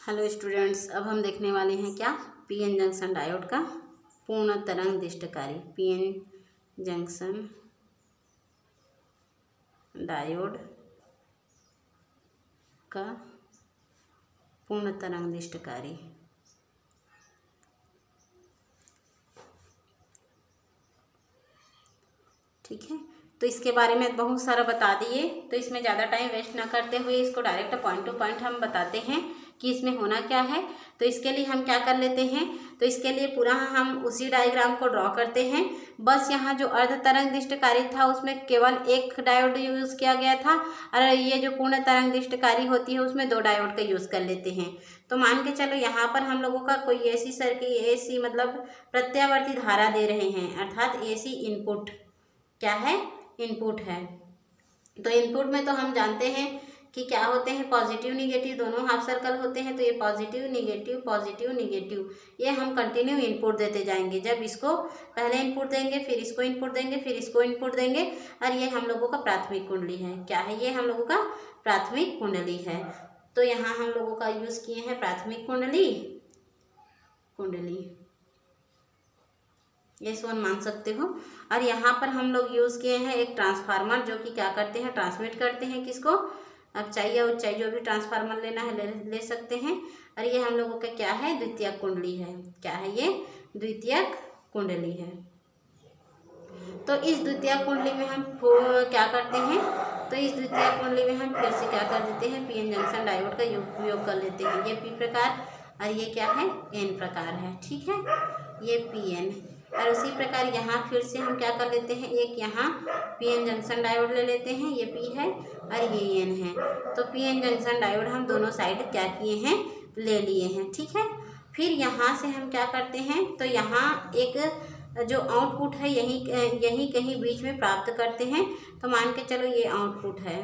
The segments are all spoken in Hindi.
हेलो स्टूडेंट्स, अब हम देखने वाले हैं क्या, पीएन जंक्शन डायोड का पूर्ण तरंग दृष्टकारी। पीएन जंक्शन डायोड का पूर्ण तरंग दृष्टकारी। ठीक है, तो इसके बारे में बहुत सारा बता दिए, तो इसमें ज़्यादा टाइम वेस्ट ना करते हुए इसको डायरेक्ट पॉइंट टू पॉइंट हम बताते हैं कि इसमें होना क्या है। तो इसके लिए हम क्या कर लेते हैं, तो इसके लिए पूरा हम उसी डायग्राम को ड्रॉ करते हैं। बस यहाँ जो अर्ध तरंग दृष्टकारी था उसमें केवल एक डायोड यूज़ किया गया था, और ये जो पूर्ण तरंग दृष्टकारी होती है उसमें दो डायोड का यूज़ कर लेते हैं। तो मान के चलो यहाँ पर हम लोगों का कोई एसी सर्किट, एसी मतलब प्रत्यावर्ती धारा दे रहे हैं, अर्थात एसी इनपुट क्या है, इनपुट है। तो इनपुट में तो हम जानते हैं कि क्या होते हैं, पॉजिटिव निगेटिव दोनों हाफ सर्कल होते हैं। तो ये पॉजिटिव निगेटिव ये हम कंटिन्यू इनपुट देते जाएंगे। जब इसको पहले इनपुट देंगे, फिर इसको इनपुट देंगे, फिर इसको इनपुट देंगे, और ये हम लोगों का प्राथमिक कुंडली है। क्या है ये, हम लोगों का प्राथमिक कुंडली है। तो यहाँ हम लोगों का यूज़ किए हैं प्राथमिक कुंडली, ये सोन मान सकते हो। और यहाँ पर हम लोग यूज़ किए हैं एक ट्रांसफार्मर, जो कि क्या करते हैं, ट्रांसमिट करते हैं किसको, अब चाहिए ऊंचाई जो भी ट्रांसफार्मर लेना है ले सकते हैं। और ये हम लोगों का क्या है, द्वितीयक कुंडली है। क्या है ये, द्वितीयक कुंडली है। तो इस द्वितीयक कुंडली में हम क्या करते हैं, तो इस द्वितीयक कुंडली में हम फिर से क्या कर देते हैं, पीएन जंक्शन डायोड का उपयोग कर लेते हैं। ये पी प्रकार और ये क्या है, एन प्रकार है। ठीक है, ये पीएन, और उसी प्रकार यहाँ फिर से हम क्या कर लेते हैं, एक यहाँ पीएन जंक्शन डायोड ले लेते हैं, ये पी है और ये एन है। तो पीएन जंक्शन डायोड हम दोनों साइड क्या किए हैं, ले लिए हैं। ठीक है, फिर यहाँ से हम क्या करते हैं, तो यहाँ एक जो आउटपुट है यहीं कहीं बीच में प्राप्त करते हैं। तो मान के चलो ये आउटपुट है,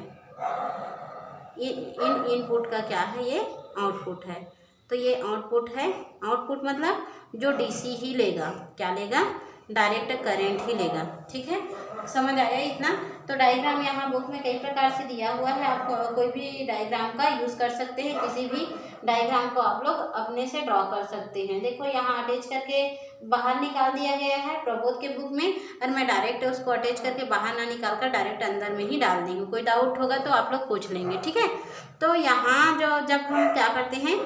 इन इनपुट का क्या है, ये आउटपुट है। तो ये आउटपुट है, आउटपुट मतलब जो डीसी ही लेगा, क्या लेगा, डायरेक्ट करंट ही लेगा। ठीक है, समझ आया इतना। तो डायग्राम यहाँ बुक में कई प्रकार से दिया हुआ है, आप कोई भी डायग्राम का यूज़ कर सकते हैं, किसी भी डायग्राम को आप लोग अपने से ड्रॉ कर सकते हैं। देखो यहाँ अटैच करके बाहर निकाल दिया गया है प्रबोध के बुक में, और मैं डायरेक्ट उसको अटैच करके बाहर ना निकाल कर डायरेक्ट अंदर में ही डाल दी हूँ। कोई डाउट होगा तो आप लोग पूछ लेंगे। ठीक है, तो यहाँ जब हम क्या करते हैं,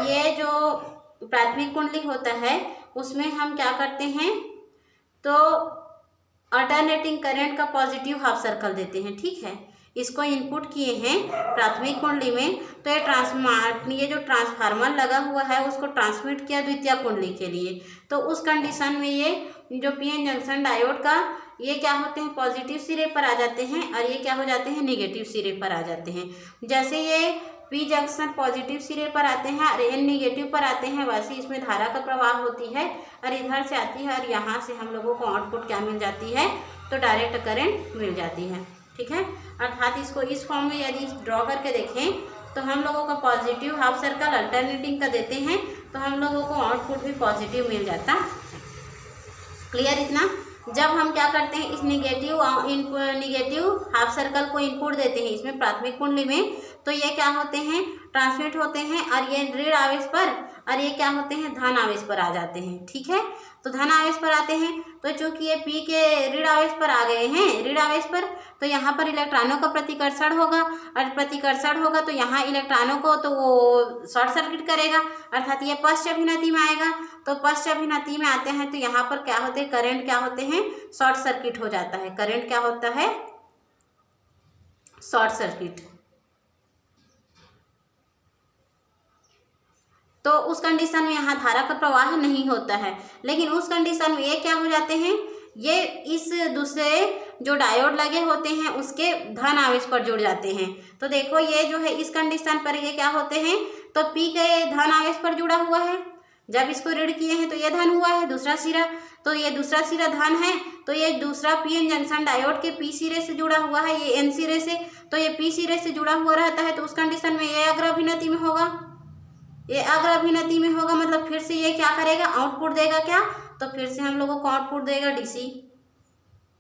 ये जो प्राथमिक कुंडली होता है उसमें हम क्या करते हैं, तो अल्टरनेटिंग करंट का पॉजिटिव हाफ सर्कल देते हैं। ठीक है, इसको इनपुट किए हैं प्राथमिक कुंडली में, तो ये जो ट्रांसफार्मर लगा हुआ है उसको ट्रांसमिट किया द्वितीयक कुंडली के लिए। तो उस कंडीशन में ये जो पीएन जंक्शन डायोड का ये क्या होते हैं, पॉजिटिव सिरे पर आ जाते हैं, और ये क्या हो जाते हैं, निगेटिव सिरे पर आ जाते हैं। जैसे ये पी जंक्शन पॉजिटिव सिरे पर आते हैं और एन निगेटिव पर आते हैं, वैसे इसमें धारा का प्रवाह होती है और इधर से आती है, और यहाँ से हम लोगों को आउटपुट क्या मिल जाती है, तो डायरेक्ट करंट मिल जाती है। ठीक है, अर्थात इसको इस फॉर्म में यदि ड्रॉ करके देखें तो हम लोगों का पॉजिटिव हाफ सर्कल अल्टरनेटिंग का देते हैं, तो हम लोगों को आउटपुट भी पॉजिटिव मिल जाता। क्लियर इतना। जब हम क्या करते हैं, इस निगेटिव हाफ सर्कल को इनपुट देते हैं इसमें प्राथमिक कुंडली में, तो ये क्या होते हैं, ट्रांसमिट होते हैं, और ये ऋण आवेश पर, और ये क्या होते हैं, धन आवेश पर आ जाते हैं। ठीक है, तो धन आवेश पर आते हैं, तो चूंकि ये पी के ऋण आवेश पर आ गए हैं, ऋण आवेश पर, तो यहाँ पर इलेक्ट्रॉनों का प्रतिकर्षण होगा, और प्रतिकर्षण होगा तो यहाँ इलेक्ट्रॉनों को तो वो शॉर्ट सर्किट करेगा, अर्थात ये पश्च अभिनति में आएगा। तो पश्च अभिनति में आते हैं तो यहाँ पर क्या होते हैं, करंट क्या होते हैं, शॉर्ट सर्किट हो जाता है। करंट क्या होता है, शॉर्ट सर्किट। तो उस कंडीशन में यहाँ धारा का प्रवाह नहीं होता है, लेकिन उस कंडीशन में ये क्या हो जाते हैं, ये इस दूसरे जो डायोड लगे होते हैं उसके धन आवेश पर जुड़ जाते हैं। तो देखो ये जो है इस कंडीशन पर ये क्या होते हैं, तो पी के धन आवेश पर जुड़ा हुआ है, जब इसको ऋण किए हैं तो ये धन हुआ है दूसरा सिरा, तो ये दूसरा सिरा धन है, तो ये दूसरा पीएन जंक्शन डायोड के पी सिरे से जुड़ा हुआ है, ये एन सिरे से, तो ये पी सिरे से जुड़ा हुआ रहता है। तो उस कंडीशन में ये अग्र अभिनति में होगा, ये अग्र अभिनति में होगा, मतलब फिर से ये क्या करेगा, आउटपुट देगा क्या, तो फिर से हम लोगों को आउटपुट देगा डीसी।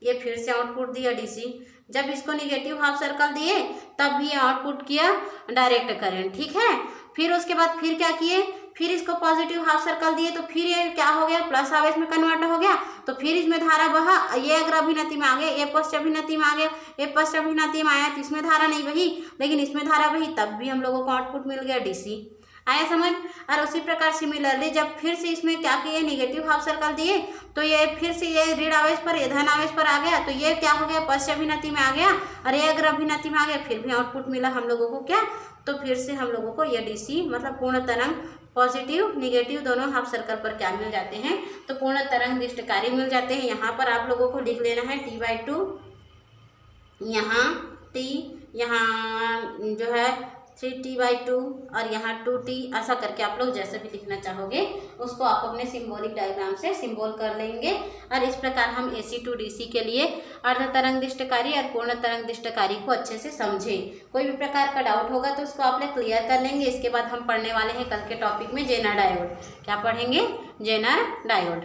ये फिर से आउटपुट दिया डीसी। जब इसको निगेटिव हाफ सर्कल दिए तब भी आउटपुट किया डायरेक्ट करंट। ठीक है, फिर उसके बाद फिर क्या किए, फिर इसको पॉजिटिव हाफ सर्कल दिए, तो फिर ये क्या हो गया, प्लस आवेश में कन्वर्ट हो गया। तो फिर इसमें धारा बहा, ये अगर अभिनति में आ गया, ये पश्च अभिनति में आ गया, ये पश्च अभिनति में आया तो इसमें धारा नहीं बही, लेकिन इसमें धारा बही, तब भी हम लोगों को आउटपुट मिल गया डीसी। आया समझ। और उसी प्रकार सिमिलरली जब फिर से इसमें क्या किए, निगेटिव हाफ सर्कल दिए, तो ये फिर से ये ऋण आवेश पर, ये धन आवेश पर आ गया, तो ये क्या हो गया, पश्च अभिनति में आ गया, और ये अगर अभिनति में आ गया, फिर भी आउटपुट मिला हम लोगों को क्या, तो फिर से हम लोगों को ये डीसी मतलब पूर्ण तरंग पॉजिटिव निगेटिव दोनों हाफ सर्कल पर क्या मिल जाते हैं, तो पूर्ण तरंग दिष्टकारी मिल जाते हैं। यहाँ पर आप लोगों को लिख लेना है T/2, यहाँ T, यहाँ जो है 3T/2 और यहाँ 2T, ऐसा करके आप लोग जैसे भी लिखना चाहोगे उसको आप अपने सिंबॉलिक डायग्राम से सिंबल कर लेंगे। और इस प्रकार हम AC to DC के लिए अर्ध तरंग दिष्टकारी और पूर्ण तरंग दिष्टकारी को अच्छे से समझे। कोई भी प्रकार का डाउट होगा तो उसको आप लोग क्लियर कर लेंगे। इसके बाद हम पढ़ने वाले हैं कल के टॉपिक में जेनर डायोड। क्या पढ़ेंगे, जेनर डायोड।